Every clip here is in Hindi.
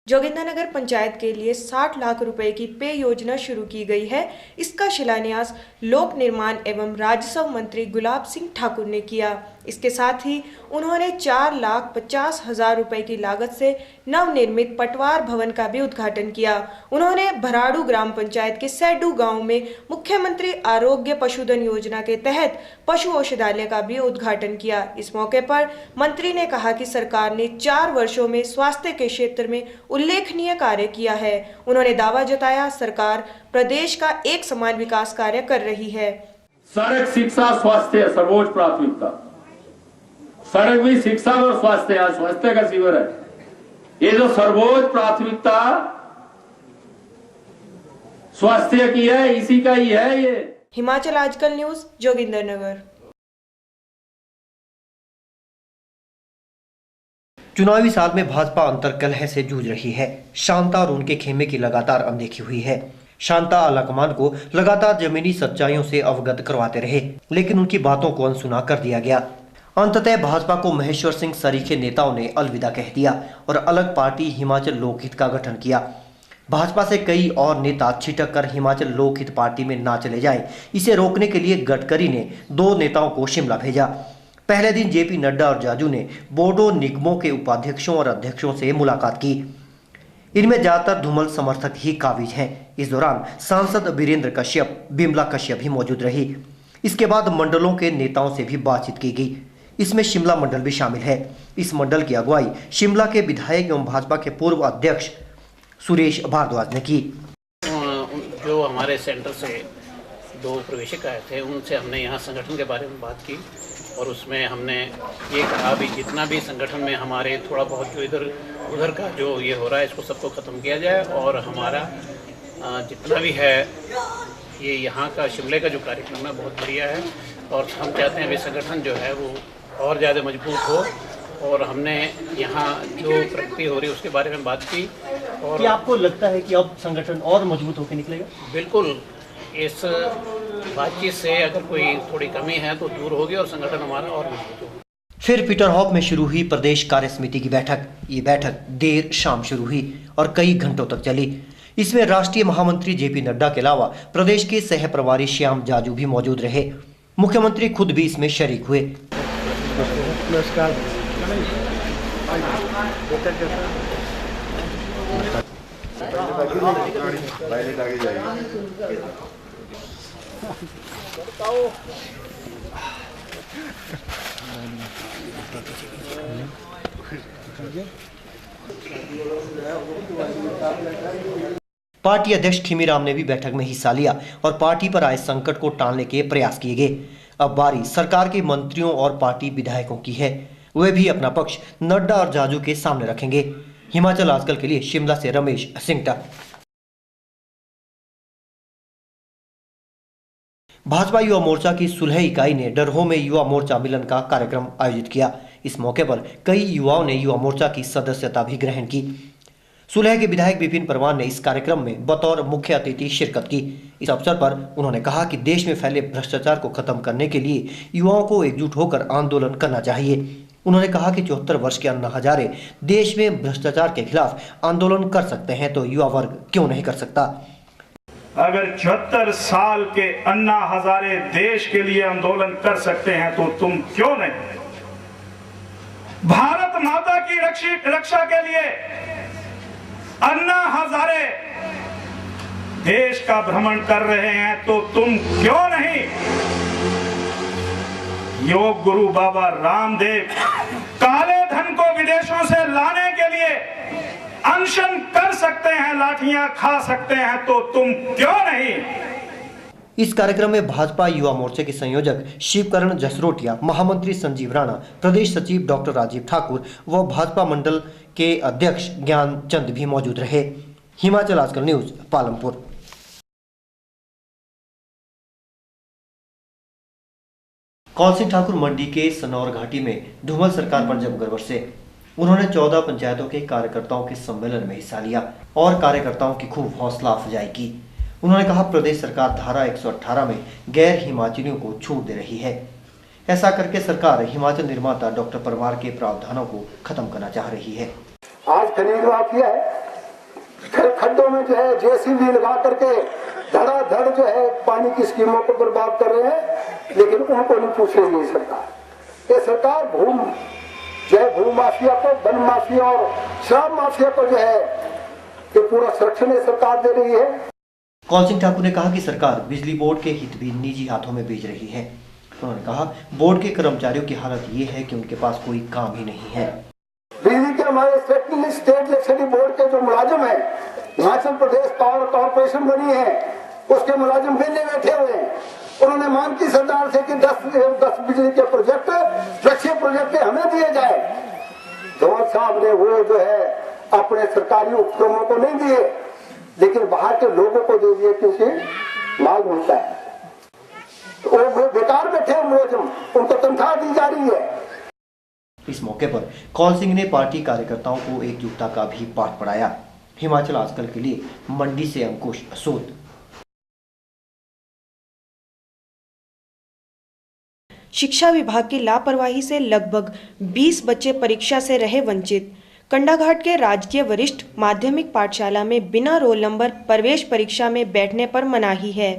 जोगिंदरनगर पंचायत के लिए 60 लाख रुपए की पेय योजना शुरू की गई है। इसका शिलान्यास लोक निर्माण एवं राजस्व मंत्री गुलाब सिंह ठाकुर ने किया। इसके साथ ही उन्होंने 4,50,000 रुपए की लागत से नवनिर्मित पटवार भवन का भी उद्घाटन किया। उन्होंने भराड़ू ग्राम पंचायत के सैडू गांव में मुख्यमंत्री आरोग्य पशुधन योजना के तहत पशु औषधालय का भी उद्घाटन किया। इस मौके पर मंत्री ने कहा कि सरकार ने 4 वर्षों में स्वास्थ्य के क्षेत्र में उल्लेखनीय कार्य किया है। उन्होंने दावा जताया, सरकार प्रदेश का एक समान विकास कार्य कर रही है। सड़क, शिक्षा, स्वास्थ्य सर्वोच्च प्राथमिकता। सड़क भी, शिक्षा और स्वास्थ्य, यहाँ स्वास्थ्य का शिविर है। ये जो सर्वोच्च प्राथमिकता स्वास्थ्य की है, इसी का ही है ये। हिमाचल आजकल न्यूज, जोगिंदरनगर। चुनावी साल में भाजपा अंतर्कलह से जूझ रही है। शांता और उनके खेमे की लगातार अनदेखी हुई है। शांता आलाकमान को लगातार जमीनी सच्चाइयों से अवगत करवाते रहे, लेकिन उनकी बातों को अनसुना कर दिया गया। अंततः भाजपा को महेश्वर सिंह सरीखे नेताओं ने अलविदा कह दिया और अलग पार्टी हिमाचल लोकहित का गठन किया। भाजपा से कई और नेता छिटक कर हिमाचल लोकहित पार्टी में ना चले जाएं, इसे रोकने के लिए गडकरी ने 2 नेताओं को शिमला भेजा। पहले दिन जेपी नड्डा और जाजू ने बोडो निगमों के उपाध्यक्षों और अध्यक्षों से मुलाकात की। इनमें ज्यादातर धूमल समर्थक ही काबिज हैं। इस दौरान सांसद वीरेंद्र कश्यप, बिमला कश्यप भी मौजूद रही। इसके बाद मंडलों के नेताओं से भी बातचीत की गई। इसमें शिमला मंडल भी शामिल है। इस मंडल की अगुवाई शिमला के विधायक एवं भाजपा के पूर्व अध्यक्ष सुरेश भारद्वाज ने की। जो हमारे सेंटर से 2 प्रवेशक आए थे, उनसे हमने यहाँ संगठन के बारे में बात की और उसमें हमने ये कहा भी जितना भी संगठन में हमारे थोड़ा बहुत जो इधर उधर का जो ये हो रहा है, इसको सबको ख़त्म किया जाए और हमारा जितना भी है ये यहाँ का शिमले का जो कार्यक्रम है बहुत बढ़िया है और हम चाहते हैं भी संगठन जो है वो और ज़्यादा मजबूत हो। और हमने यहाँ जो प्रगति हो रही है उसके बारे में बात की। और क्या आपको लगता है कि अब संगठन और मजबूत होकर निकलेगा? बिल्कुल, इस बातचीत से अगर कोई थोड़ी कमी है तो दूर होगी और संगठन हमारा और मजबूत होगा। फिर पीटरहॉफ में शुरू हुई प्रदेश कार्य समिति की बैठक। ये बैठक देर शाम शुरू हुई और कई घंटों तक चली। इसमें राष्ट्रीय महामंत्री जेपी नड्डा के अलावा प्रदेश के सह प्रभारी श्याम जाजू भी मौजूद रहे। मुख्यमंत्री खुद भी इसमें शरीक हुए। नमस्कार। पार्टी अध्यक्ष खीमीराम ने भी बैठक में हिस्सा लिया और पार्टी पर आए संकट को टालने के प्रयास किए गए। अब बारी सरकार के मंत्रियों और पार्टी विधायकों की है। वे भी अपना पक्ष नड्डा और जाजू के सामने रखेंगे। हिमाचल आजकल के लिए शिमला से रमेश सिंगटा। भाजपा युवा मोर्चा की सुलह इकाई ने डरहो में युवा मोर्चा मिलन का कार्यक्रम आयोजित किया। इस मौके पर कई युवाओं ने युवा मोर्चा की सदस्यता भी ग्रहण की। सुलह के विधायक विपिन परमार ने इस कार्यक्रम में बतौर मुख्य अतिथि शिरकत की। इस अवसर पर उन्होंने कहा कि देश में फैले भ्रष्टाचार को खत्म करने के लिए युवाओं को एकजुट होकर आंदोलन करना चाहिए। उन्होंने कहा कि 74 वर्ष के अन्ना हजारे देश में भ्रष्टाचार के खिलाफ आंदोलन कर सकते हैं तो युवा वर्ग क्यों नहीं कर सकता। अगर 74 साल के अन्ना हजारे देश के लिए आंदोलन कर सकते हैं तो तुम क्यों नहीं। भारत माता की रक्षा के लिए अन्ना हजारे देश का भ्रमण कर रहे हैं तो तुम क्यों नहीं। योग गुरु बाबा रामदेव काले धन को विदेशों से लाने के लिए अनशन कर सकते हैं, लाठियां खा सकते हैं तो तुम क्यों नहीं। इस कार्यक्रम में भाजपा युवा मोर्चे के संयोजक शिवकरण जसरोटिया, महामंत्री संजीव राणा, प्रदेश सचिव डॉक्टर राजीव ठाकुर व भाजपा मंडल के अध्यक्ष ज्ञान चंद भी मौजूद रहे। हिमाचल आजकल न्यूज, पालमपुर। कौल सिंह ठाकुर मंडी के सनौर घाटी में धूमल सरकार पर जमकर बरसे। उन्होंने 14 पंचायतों के कार्यकर्ताओं के सम्मेलन में हिस्सा लिया और कार्यकर्ताओं की खूब हौसला अफजाई की। उन्होंने कहा, प्रदेश सरकार धारा 118 में गैर हिमाचलियों को छूट दे रही है। ऐसा करके सरकार हिमाचल निर्माता डॉक्टर परमार के प्रावधानों को खत्म करना चाह रही है। आज खरीद माफिया है, खड्डों में जो है जेसीबी लगा करके धड़ाधड़ जो है पानी की स्कीमों को बर्बाद कर रहे हैं, लेकिन उनको नहीं पूछ रही है सरकार। ये सरकार भू माफिया को, वन माफिया और शराब माफिया को जो है कि पूरा संरक्षण सरकार दे रही है। कौल सिंह ठाकुर ने कहा कि सरकार बिजली बोर्ड के हित भी निजी हाथों में बेच रही है। उन्होंने कहा बोर्ड के कर्मचारियों की हालत ये है कि उनके पास कोई काम ही नहीं है। बिजली के हमारे स्टेट इलेक्ट्रिसिटी बोर्ड के जो मुलाजिम है, हिमाचल प्रदेश पावर कॉर्पोरेशन बनी है, उसके मुलाजिम वेले बैठे हुए हैं। उन्होंने मांग की सरकार से कि 10 बिजली के प्रोजेक्ट, सुरक्षा प्रोजेक्ट हमें दिए जाए। धोल साहब ने वो जो है अपने सरकारी उपक्रमों को नहीं दिए, लेकिन बाहर के लोगों को दे दिए क्योंकि मांग मिलता है। तो वो बेकार बैठे मुलाजिम, उनको तनख्वाह दी जा रही है। इस मौके पर कौल सिंह ने पार्टी कार्यकर्ताओं को एकजुटता का भी पाठ पढ़ाया। हिमाचल आजकल के लिए मंडी से अंकुश सूद। शिक्षा विभाग की लापरवाही से लगभग 20 बच्चे परीक्षा से रहे वंचित। कंडाघाट के राजकीय वरिष्ठ माध्यमिक पाठशाला में बिना रोल नंबर प्रवेश परीक्षा में बैठने पर मनाही है।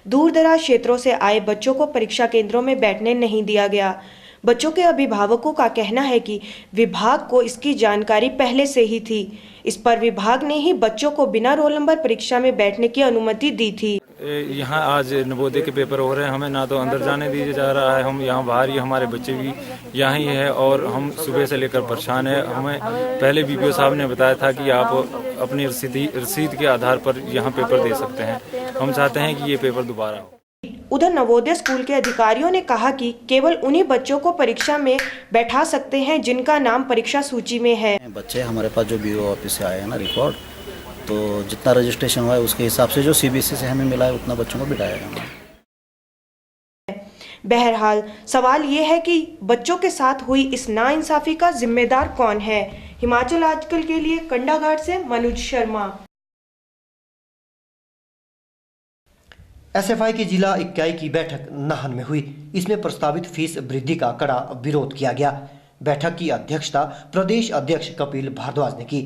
दूर दराज क्षेत्रों से आए बच्चों को परीक्षा केंद्रों में बैठने नहीं दिया गया। बच्चों के अभिभावकों का कहना है कि विभाग को इसकी जानकारी पहले से ही थी। इस पर विभाग ने ही बच्चों को बिना रोल नंबर परीक्षा में बैठने की अनुमति दी थी। यहाँ आज नवोदय के पेपर हो रहे हैं, हमें ना तो अंदर जाने दिया जा रहा है, हम यहाँ बाहर ही, हमारे बच्चे भी यहाँ ही है और हम सुबह से लेकर परेशान हैं। हमें पहले बीपीओ साहब ने बताया था कि आप अपनी रसीद के आधार पर यहाँ पेपर दे सकते हैं। हम चाहते हैं कि ये पेपर दोबारा हो। उधर नवोदय स्कूल के अधिकारियों ने कहा कि केवल उन्हीं बच्चों को परीक्षा में बैठा सकते हैं जिनका नाम परीक्षा सूची में है। बच्चे हमारे पास जो बीओ ऑफिस से आए हैं ना रिकॉर्ड, तो जितना रजिस्ट्रेशन हुआ है उसके हिसाब से जो सीबीएसई से हमें मिला है उतना बच्चों को बिठाया है। बहरहाल सवाल ये है कि बच्चों के साथ हुई इस नाइंसाफी का जिम्मेदार कौन है। हिमाचल आजकल के लिए कंडाघाट से मनोज शर्मा। एसएफआई की जिला इकाई की बैठक नाहन में हुई। इसमें प्रस्तावित फीस वृद्धि का कड़ा विरोध किया गया। बैठक की अध्यक्षता प्रदेश अध्यक्ष कपिल भारद्वाज ने की।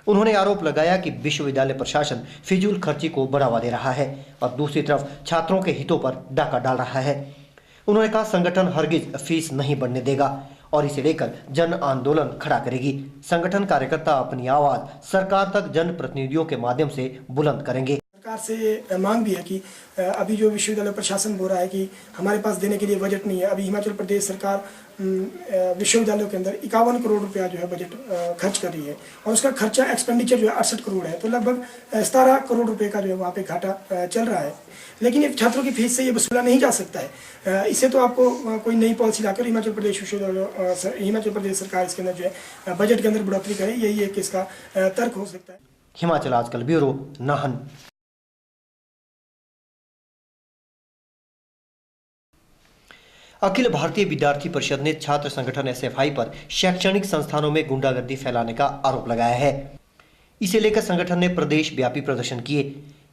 उन्होंने आरोप लगाया कि विश्वविद्यालय प्रशासन फिजूल खर्ची को बढ़ावा दे रहा है और दूसरी तरफ छात्रों के हितों पर डाका डाल रहा है। उन्होंने कहा संगठन हरगिज फीस नहीं बढ़ने देगा और इसे लेकर जन आंदोलन खड़ा करेगी। संगठन कार्यकर्ता अपनी आवाज सरकार तक जन प्रतिनिधियों के माध्यम से बुलंद करेंगे। सरकार से मांग भी है कि अभी जो विश्वविद्यालय प्रशासन बोल रहा है कि हमारे पास देने के लिए बजट नहीं है। अभी हिमाचल प्रदेश सरकार विश्वविद्यालयों के अंदर 51 करोड़ रुपया जो है बजट खर्च कर रही है और उसका खर्चा एक्सपेंडिचर जो है 68 करोड़ है, तो लगभग 17 करोड़ रुपए का जो है वहाँ पे घाटा चल रहा है। लेकिन ये छात्रों की फीस से ये वसूला नहीं जा सकता है। इसे तो आपको कोई नई पॉलिसी लाकर हिमाचल प्रदेश सरकार इसके अंदर जो है बजट के अंदर बढ़ोतरी करे, यही एक इसका तर्क हो सकता है। हिमाचल आजकल ब्यूरो नाहन। अखिल भारतीय विद्यार्थी परिषद ने छात्र संगठन एसएफआई पर शैक्षणिक संस्थानों में गुंडागर्दी फैलाने का आरोप लगाया है। इसे लेकर संगठन ने प्रदेश व्यापी प्रदर्शन किए।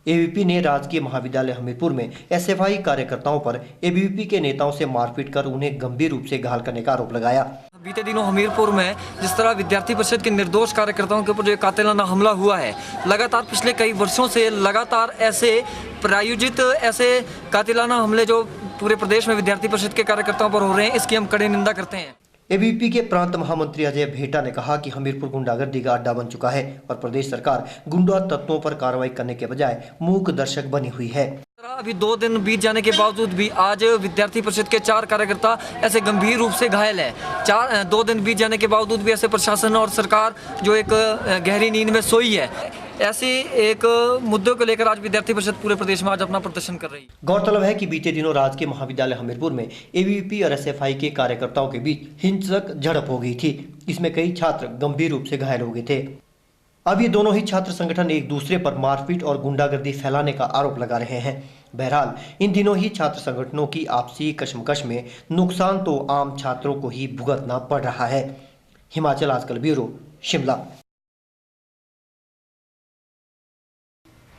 एबीवीपी ने राजकीय महाविद्यालय हमीरपुर में एसएफआई कार्यकर्ताओं पर एबीवीपी के नेताओं से मारपीट कर उन्हें गंभीर रूप से घायल करने का आरोप लगाया। बीते दिनों हमीरपुर में जिस तरह विद्यार्थी परिषद के निर्दोष कार्यकर्ताओं के ऊपर जो कातिलाना हमला हुआ है, लगातार पिछले कई वर्षों से लगातार ऐसे प्रायोजित ऐसे कातिलाना हमले जो पूरे प्रदेश में विद्यार्थी परिषद के कार्यकर्ताओं पर हो रहे हैं, इसकी हम कड़ी निंदा करते हैं। एबीवीपी के प्रांत महामंत्री अजय भेटा ने कहा कि हमीरपुर गुंडागर्दी का अड्डा बन चुका है और प्रदेश सरकार गुंडा तत्वों पर कार्रवाई करने के बजाय मूक दर्शक बनी हुई है। अभी 2 दिन बीत जाने के बावजूद भी आज विद्यार्थी परिषद के 4 कार्यकर्ता ऐसे गंभीर रूप से घायल है। 2 दिन बीत जाने के बावजूद भी ऐसे प्रशासन और सरकार जो एक गहरी नींद में सोई है, ऐसे एक मुद्दों को लेकर आज विद्यार्थी परिषद पूरे प्रदेश में आज अपना प्रदर्शन कर रही है। गौरतलब है कि बीते दिनों राजकीय महाविद्यालय हमीरपुर में एबीवीपी और एसएफआई के कार्यकर्ताओं के बीच हिंसक झड़प हो गई थी। इसमें कई छात्र गंभीर रूप से घायल हो गए थे। अब ये दोनों ही छात्र संगठन एक दूसरे पर मारपीट और गुंडागर्दी फैलाने का आरोप लगा रहे हैं। बहरहाल इन दिनों ही छात्र संगठनों की आपसी कशमकश में नुकसान तो आम छात्रों को ही भुगतना पड़ रहा है। हिमाचल आजकल ब्यूरो शिमला।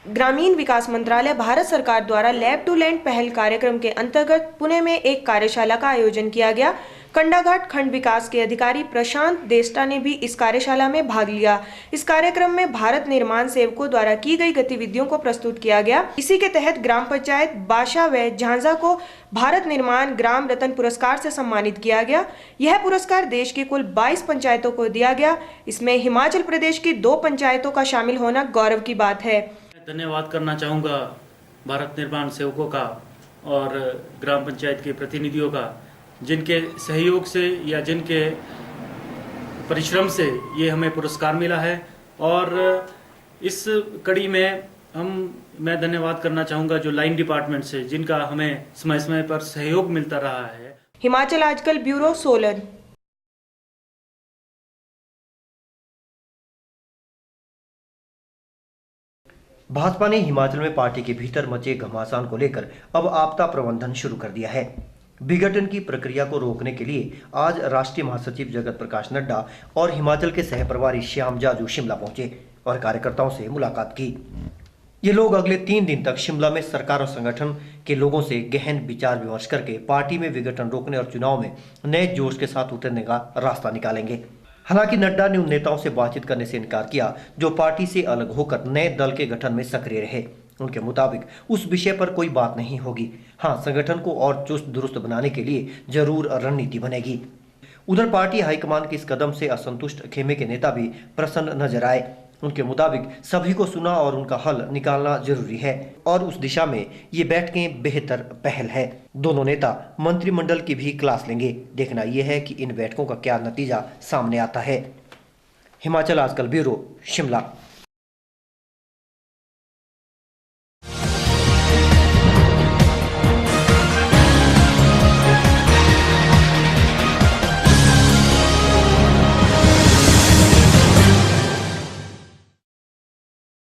ग्रामीण विकास मंत्रालय भारत सरकार द्वारा लैब टू लैंड पहल कार्यक्रम के अंतर्गत पुणे में एक कार्यशाला का आयोजन किया गया। कंडाघाट खंड विकास के अधिकारी प्रशांत देस्टा ने भी इस कार्यशाला में भाग लिया। इस कार्यक्रम में भारत निर्माण सेवकों द्वारा की गई गतिविधियों को प्रस्तुत किया गया। इसी के तहत ग्राम पंचायत बाशा व झांझा को भारत निर्माण ग्राम रत्न पुरस्कार से सम्मानित किया गया। यह पुरस्कार देश की कुल 22 पंचायतों को दिया गया। इसमें हिमाचल प्रदेश की 2 पंचायतों का शामिल होना गौरव की बात है। धन्यवाद करना चाहूँगा भारत निर्माण सेवकों का और ग्राम पंचायत के प्रतिनिधियों का, जिनके सहयोग से या जिनके परिश्रम से ये हमें पुरस्कार मिला है। और इस कड़ी में मैं धन्यवाद करना चाहूँगा जो लाइन डिपार्टमेंट से, जिनका हमें समय समय पर सहयोग मिलता रहा है। हिमाचल आजकल ब्यूरो, सोलन। भाजपा ने हिमाचल में पार्टी के भीतर मचे घमासान को लेकर अब आपदा प्रबंधन शुरू कर दिया है। विघटन की प्रक्रिया को रोकने के लिए आज राष्ट्रीय महासचिव जगत प्रकाश नड्डा और हिमाचल के सहप्रभारी श्याम जाजू शिमला पहुंचे और कार्यकर्ताओं से मुलाकात की। ये लोग अगले 3 दिन तक शिमला में सरकार और संगठन के लोगों से गहन विचार विमर्श करके पार्टी में विघटन रोकने और चुनाव में नए जोश के साथ उतरने का रास्ता निकालेंगे। हालांकि नड्डा ने उन नेताओं से बातचीत करने से इनकार किया जो पार्टी से अलग होकर नए दल के गठन में सक्रिय रहे। उनके मुताबिक उस विषय पर कोई बात नहीं होगी। हाँ, संगठन को और चुस्त दुरुस्त बनाने के लिए जरूर रणनीति बनेगी। उधर पार्टी हाईकमान के इस कदम से असंतुष्ट खेमे के नेता भी प्रसन्न नजर आए। उनके मुताबिक सभी को सुना और उनका हल निकालना जरूरी है और उस दिशा में ये बैठकें बेहतर पहल है। दोनों नेता मंत्रिमंडल की भी क्लास लेंगे। देखना यह है कि इन बैठकों का क्या नतीजा सामने आता है। हिमाचल आजकल ब्यूरो, शिमला।